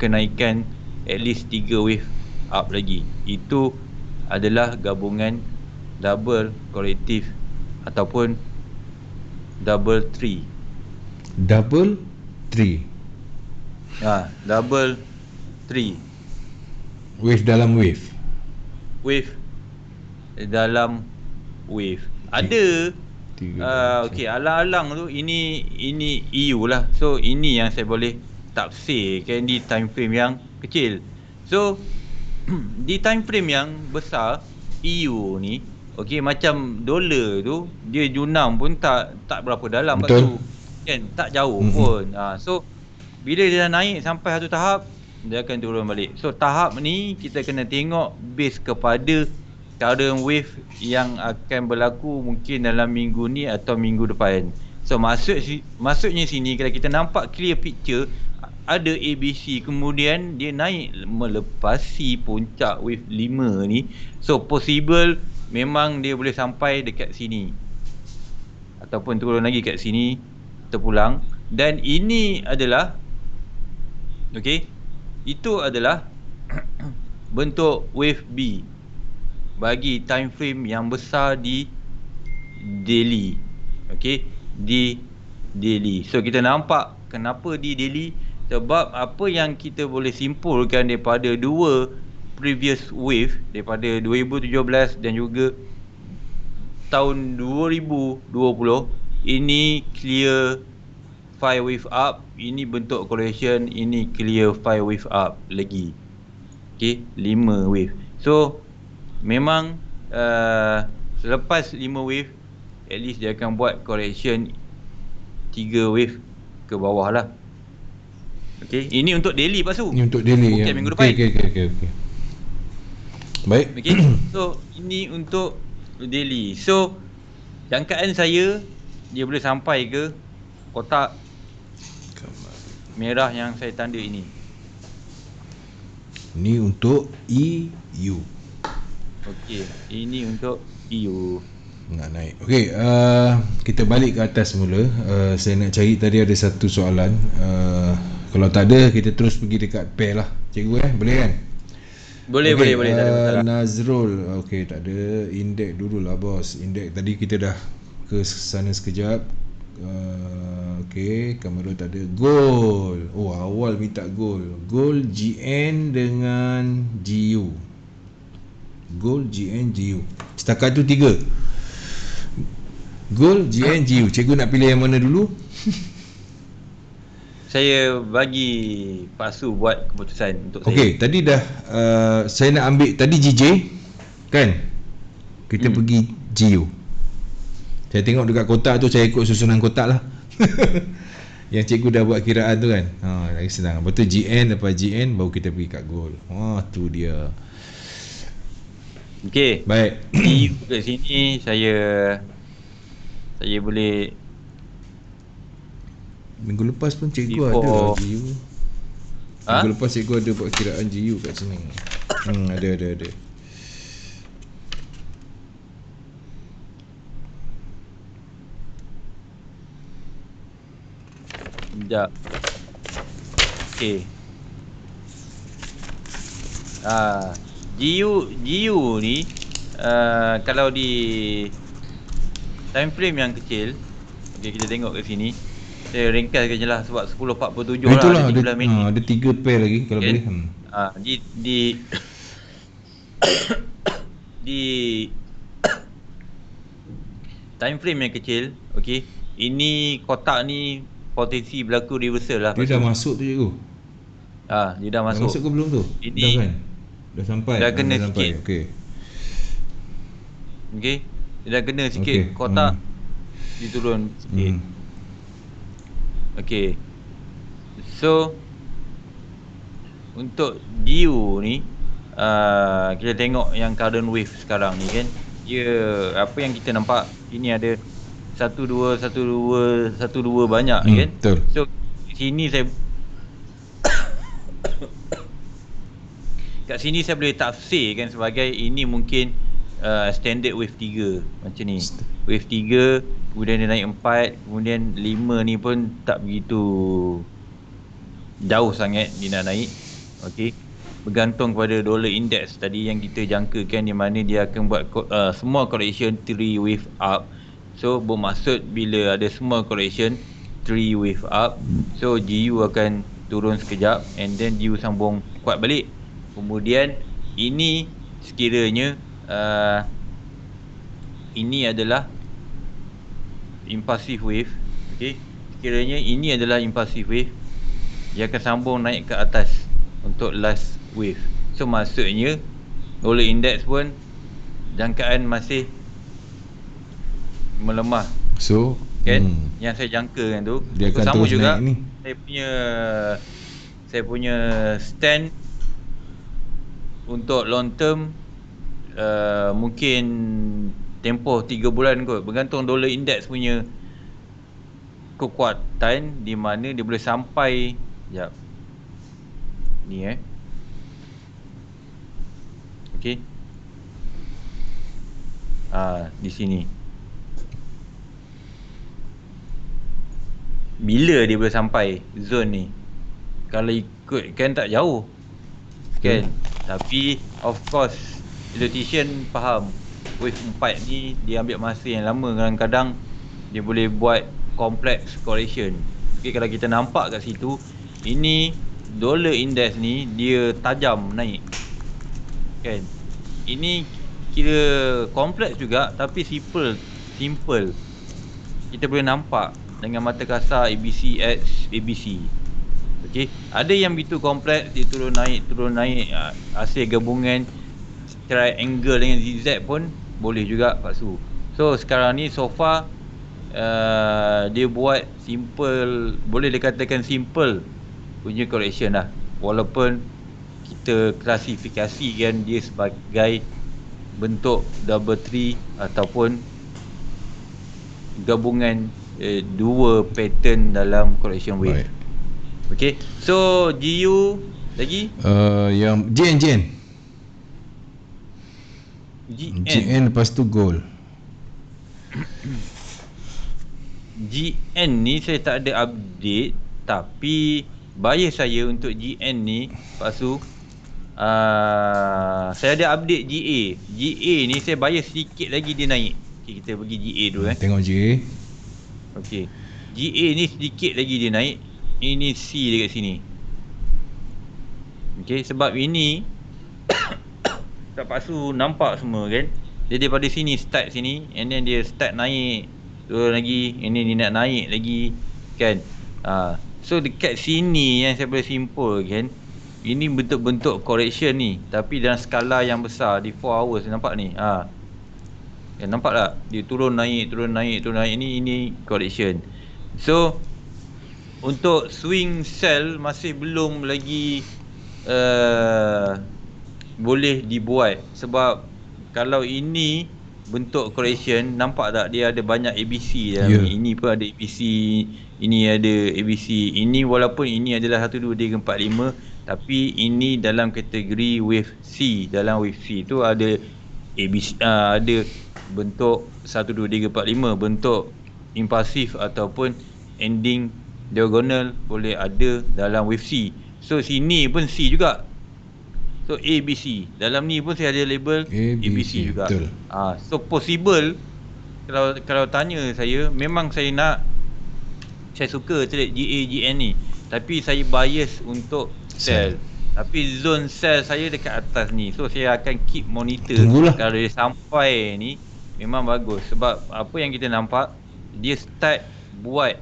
kenaikan at least 3 wave up lagi. Itu adalah gabungan double corrective ataupun double tree. Double tree. Double tree. Wave dalam wave. Wave dalam wave. Ada okey, alang-alang tu ini EU lah. So ini yang saya boleh tafsirkan di time frame yang kecil. So di time frame yang besar EU ni, okey, macam dolar tu dia junam pun tak berapa dalam kat tu. Kan tak jauh pun. So bila dia dah naik sampai satu tahap, dia akan turun balik. So tahap ni kita kena tengok base kepada current wave yang akan berlaku mungkin dalam minggu ni atau minggu depan. So maksudnya sini kalau kita nampak clear picture, ada ABC, kemudian dia naik melepasi puncak wave 5 ni. So possible memang dia boleh sampai dekat sini ataupun turun lagi kat sini, terpulang. Dan ini adalah itu adalah bentuk wave B bagi time frame yang besar di daily. Di daily. So kita nampak kenapa di daily, sebab apa yang kita boleh simpulkan daripada dua previous wave, daripada 2017 dan juga tahun 2020, ini clear 5 wave up, ini bentuk correction, ini clear 5 wave up lagi. 5 wave. So memang selepas 5 wave, at least dia akan buat correction 3 wave ke bawah lah. Ini untuk daily Pak Su. Ini untuk daily. Bukan minggu depan. Okey. Baik. So ini untuk daily. So jangkaan saya, dia boleh sampai ke kotak merah yang saya tanda ini. Ini untuk EU. Ini untuk EU. Nak naik. Kita balik ke atas semula. Saya nak cari tadi ada satu soalan. Kalau tak ada, kita terus pergi dekat pair lah. Cikgu boleh kan? Boleh, tak ada masalah. Nazrul, tak ada. Indeks dulu lah bos. Indeks tadi kita dah ke sana sekejap. Kamera tak ada. Gold. Awal minta gold. Gold GN dengan GU. Gold GN GU. Setakat tu 3. Gold GN GU. Cikgu nak pilih yang mana dulu? Saya bagi Pak Su buat keputusan untuk saya. Tadi dah saya nak ambil tadi GJ kan? Kita pergi GU. Saya tengok dekat kotak tu, saya ikut susunan kotak lah. Yang cikgu dah buat kiraan tu kan. Lagi senang. Lepas tu GN, lepas GN baru kita pergi kat gold. Tu dia. Baik. Kat sini saya boleh. Minggu lepas pun cikgu ada lah GU. Minggu lepas cikgu ada buat kiraan GU kat sini. Ada. Sekejap. GU ni kalau di time frame yang kecil, kita tengok kat sini. Saya ringkaskan je lah sebab 10.47 itulah, lah, ada 13 minit. Ada 3 pair lagi kalau boleh. Di time frame yang kecil, ini kotak ni potensi berlaku reversal lah. Dia dah masuk tu cikgu. Dia dah masuk. Dah masuk ke belum tu? Ini dah kan? Dah sampai. Dah kena sikit. Dia dah kena sikit. Kotak diturun sikit. So untuk DU ni, kita tengok yang current wave sekarang ni kan, apa yang kita nampak ini ada 1-2 banyak kan. Betul. So sini saya kat sini saya boleh tafsirkan sebagai ini mungkin standard wave 3 macam ni. Wave 3, kemudian dia naik 4, kemudian 5 ni pun tak begitu jauh sangat dia nak naik. Bergantung kepada dollar index tadi yang kita jangkakan, di mana dia akan buat semua correction 3 wave up. So bermaksud bila ada small correction 3 wave up, so GU akan turun sekejap and then GU sambung kuat balik. Kemudian ini sekiranya ini adalah impulsive wave. Sekiranya ini adalah impulsive wave, dia akan sambung naik ke atas untuk last wave. So maksudnya dollar index pun jangkaan masih melemah. So yang saya jangkakan tu dia akan sama terus juga naik ni. Saya punya stand untuk long term, mungkin tempoh 3 bulan kot, bergantung dollar index punya kekuatan di mana dia boleh sampai. Sekejap. Ni okey. Di sini. Bila dia boleh sampai zone ni? Kalau ikut kan tak jauh. Kan? Tapi of course elotician faham wave 4 ni dia ambil masa yang lama, kadang-kadang dia boleh buat complex correction. Okay, kalau kita nampak kat situ, ini dollar index ni dia tajam naik. Kan? Ini kira kompleks juga tapi simple. Kita boleh nampak dengan mata kasar ABC X ABC. Okey, ada yang begitu kompleks, dia turun naik hasil gabungan triangle dengan zigzag pun boleh juga Pak Su. So sekarang ni so far dia buat simple, boleh dikatakan simple punya correction lah, walaupun kita klasifikasikan dia sebagai bentuk double tree ataupun gabungan dua pattern dalam correction wave. Baik. Okay, so GU lagi? Yang JN GN lepas tu gold. GN ni saya tak ada update, tapi bias saya untuk GN ni Pak Su, saya ada update GA ni saya bias sikit lagi dia naik. Okay, kita pergi GA dulu Tengok GA. Okay, GA ni sedikit lagi dia naik. Ini C dekat sini. Okay, sebab ini tak Pak Su nampak semua kan, dia daripada sini start sini, and then dia start naik turun lagi, ini dia nak naik lagi kan. So dekat sini yang saya boleh simpulkan, ini bentuk-bentuk correction ni, tapi dalam skala yang besar di 4 hours. Nampak ni, nampak tak? Dia turun naik ini correction. So untuk swing sell masih belum lagi boleh dibuat, sebab kalau ini bentuk correction, nampak tak dia ada banyak ABC dalam ni. Ini pun ada ABC, ini ada ABC. Ini walaupun ini adalah 1 2 3 4 5, tapi ini dalam kategori wave C. Dalam wave C tu ada ABC, ada bentuk 1 2 3 4 5, bentuk impulsif ataupun ending diagonal boleh ada dalam wave C. So sini pun C juga. So ABC. Dalam ni pun saya ada label ABC juga. Betul. So possible, kalau tanya saya, memang saya suka trade GA GN ni, tapi saya bias untuk sell. Tapi zone sell saya dekat atas ni. So saya akan keep monitor. Tunggulah. Kalau dia sampai ni memang bagus, sebab apa yang kita nampak, dia start buat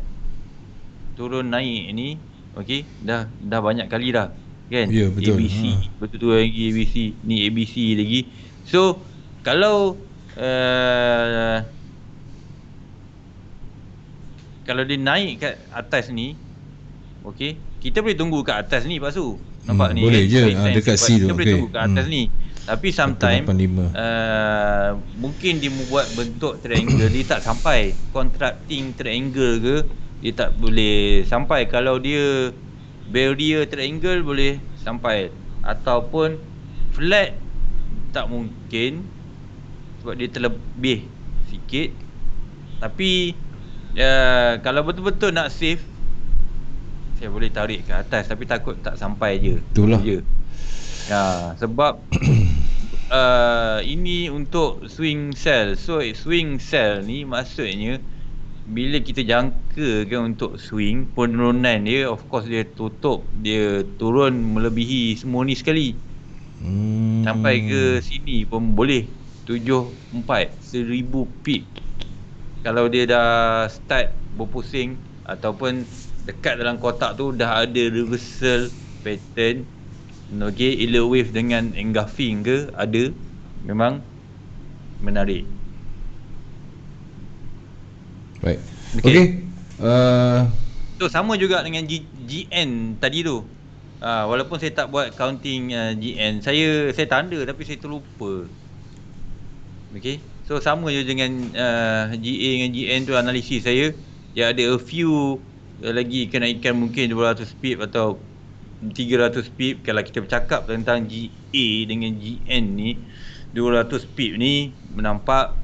turun naik ni. Okey, dah banyak kali dah kan. Ya, betul. ABC, betul-betul lagi ABC, ni ABC lagi. So kalau kalau dia naik kat atas ni, okey, kita boleh tunggu kat atas ni Pak Su. Nampak ni boleh kan? je, dekat C tu. Kita boleh tunggu kat atas ni. Tapi sometimes 185. mungkin dia membuat bentuk triangle, dia tak sampai contracting triangle ke, dia tak boleh sampai. Kalau dia barrier triangle boleh sampai, ataupun flat tak mungkin sebab dia terlebih sikit. Tapi kalau betul-betul nak save, saya boleh tarik ke atas, tapi takut tak sampai je. Itulah. Je. Sebab ini untuk swing sell. So swing sell ni maksudnya bila kita jangkakan untuk swing, penurunan dia, of course dia tutup, dia turun melebihi semua ni sekali. Sampai ke sini pun boleh 74 1000 pip. Kalau dia dah start berpusing ataupun dekat dalam kotak tu dah ada reversal pattern, okey, Euler wave dengan engulfing ke ada, memang menarik. Baik. Okey. So sama juga dengan GN tadi tu. Walaupun saya tak buat counting GN, saya tanda tapi saya terlupa. Okey. So sama je dengan GA dengan GN tu analisis saya. dia ada a few lagi kenaikan, mungkin 200 pip atau 300 pip. Kalau kita bercakap tentang GA dengan GN ni, 200 pip ni nampak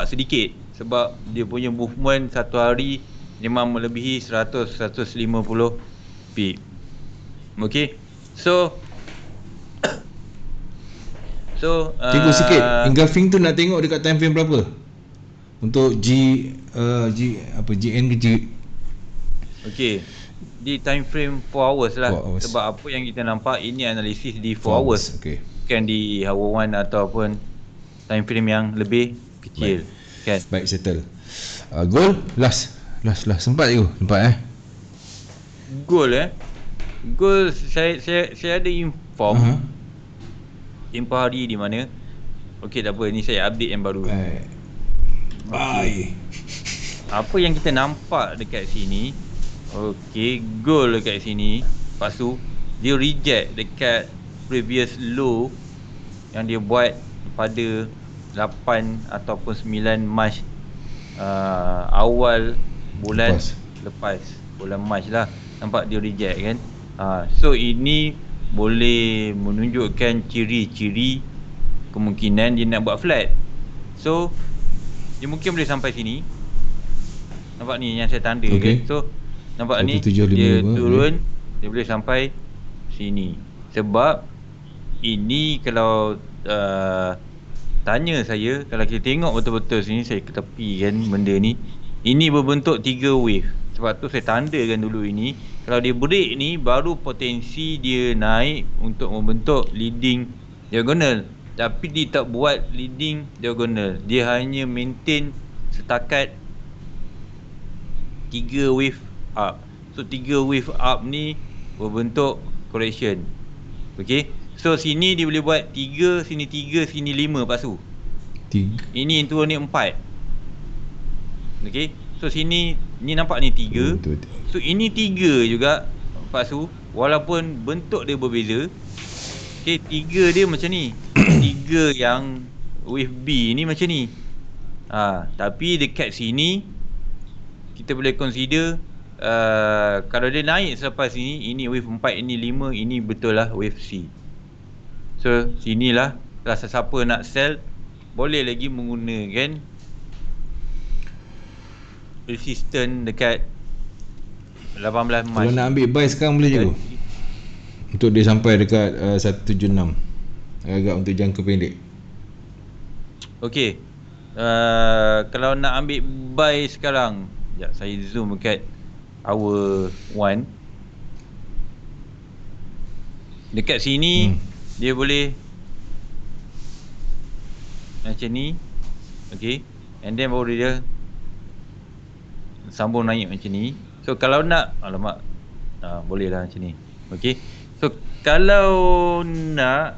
sedikit sebab dia punya movement satu hari memang melebihi 100-150 pip. Okay, so Cikgu sikit, engulfing tu nak tengok dekat time frame berapa? Untuk GN ke G? Okay, di time frame 4 hours lah. 4 hours. Sebab apa yang kita nampak ini analisis di 4 hours. Okay. Bukan di hour 1 ataupun time frame yang lebih kecil. Kan? Baik, settle. Goal last sempat je. Goal saya ada inform tempoh hari di mana. Okey, tak apa, ni saya update yang baru. Bye. Apa yang kita nampak dekat sini, okey, goal dekat sini, lepas tu dia reject dekat previous low yang dia buat pada 8 ataupun 9 Mac awal bulan lepas bulan Mac lah, nampak dia reject kan. So ini boleh menunjukkan ciri-ciri kemungkinan dia nak buat flat. So dia mungkin boleh sampai sini. Nampak ni yang saya tanda kan. So nampak ni dia turun, dia boleh sampai sini. Sebab ini kalau tanya saya, kalau kita tengok betul-betul sini, saya ke tepi kan benda ni, ini berbentuk 3 wave. Sebab tu saya tandakan dulu ini. Kalau dia break ni, baru potensi dia naik untuk membentuk leading diagonal. Tapi dia tak buat leading diagonal, dia hanya maintain setakat 3 wave up. So 3 wave up ni berbentuk correction. Okay, so sini dia boleh buat 3, sini 3, sini 5 pasu. Ini turun ni 4. Okay, so sini ni nampak ni 3. So ini 3 juga pasu, walaupun bentuk dia berbeza. Okay, 3 dia macam ni. 3 yang wave B ni macam ni. Tapi dekat sini kita boleh consider kalau dia naik selepas ini wave 4, ini 5, ini betul lah wave C. So sinilah rasa siapa nak sell boleh lagi menggunakan resistance dekat 18 Mac. Kalau nak ambil buy sekarang boleh je tu, untuk dia sampai dekat 176 agak untuk jangka pendek. Okey, kalau nak ambil buy sekarang, sekejap saya zoom dekat hour 1. Dekat sini dia boleh macam ni. Okey, and then baru dia sambung naik macam ni. So kalau nak, alamak, boleh lah macam ni. Okey, so kalau nak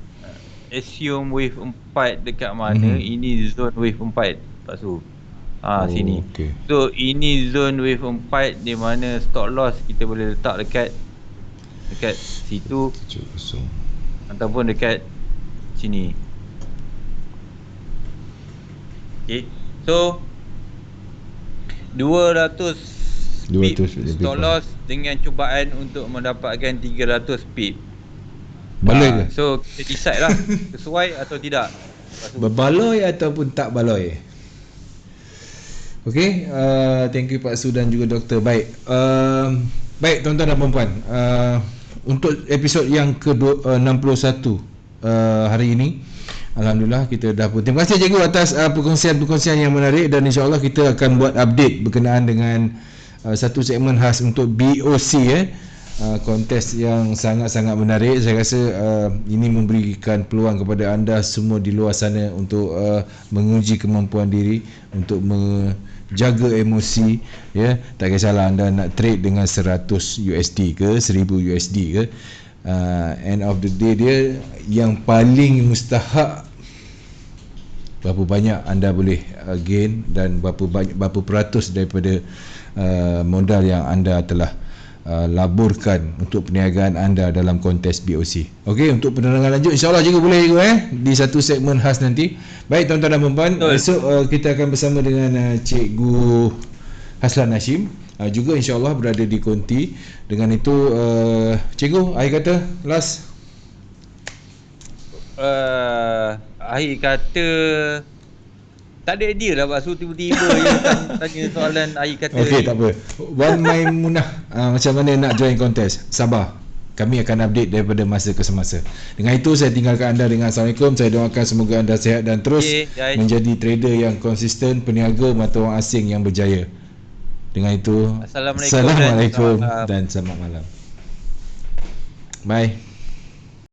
assume wave 4 dekat mana, ini zone wave 4 pasu. Sini. Okay. So ini zone wave 4 di mana stop loss kita boleh letak dekat situ ataupun dekat sini. Okay, so 200 pip stop loss dengan cubaan untuk mendapatkan 300 pip. Baloi ke? So kita decide lah sesuai atau tidak. Berbaloi ataupun tak baloi. Okey, thank you Pak Su dan juga Doktor. Baik, baik tuan-tuan dan puan-puan, untuk episod yang ke-61 hari ini, alhamdulillah kita dah pun. Terima kasih cikgu atas perkongsian-perkongsian yang menarik, dan insya-Allah kita akan buat update berkenaan dengan satu segmen khas untuk BOC kontes yang sangat-sangat menarik. Saya rasa ini memberikan peluang kepada anda semua di luar sana untuk menguji kemampuan diri, untuk menjaga emosi, ya. Tak kisahlah anda nak trade dengan 100 USD ke 1000 USD ke, end of the day dia yang paling mustahak berapa banyak anda boleh gain dan berapa peratus daripada modal yang anda telah laburkan untuk perniagaan anda dalam kontes BOC. Okey, untuk penerangan lanjut insya-Allah juga boleh di satu segmen khas nanti. Baik tuan-tuan dan puan-puan, esok kita akan bersama dengan cikgu Haslan Hashim juga insyaAllah berada di konti. Dengan itu Cikgu, akhir kata last. Akhir kata tak ada idea lah Pak Su, tiba-tiba je tanya soalan akhir kata. Okey, tak apa. Wan Maimunah macam mana nak join kontes? Sabar. Kami akan update daripada masa ke semasa. Dengan itu saya tinggalkan anda dengan Assalamualaikum. Saya doakan semoga anda sihat dan terus menjadi trader yang konsisten, peniaga mata wang asing yang berjaya. Dengan itu, Assalamualaikum Assalamualaikum dan selamat malam. Bye.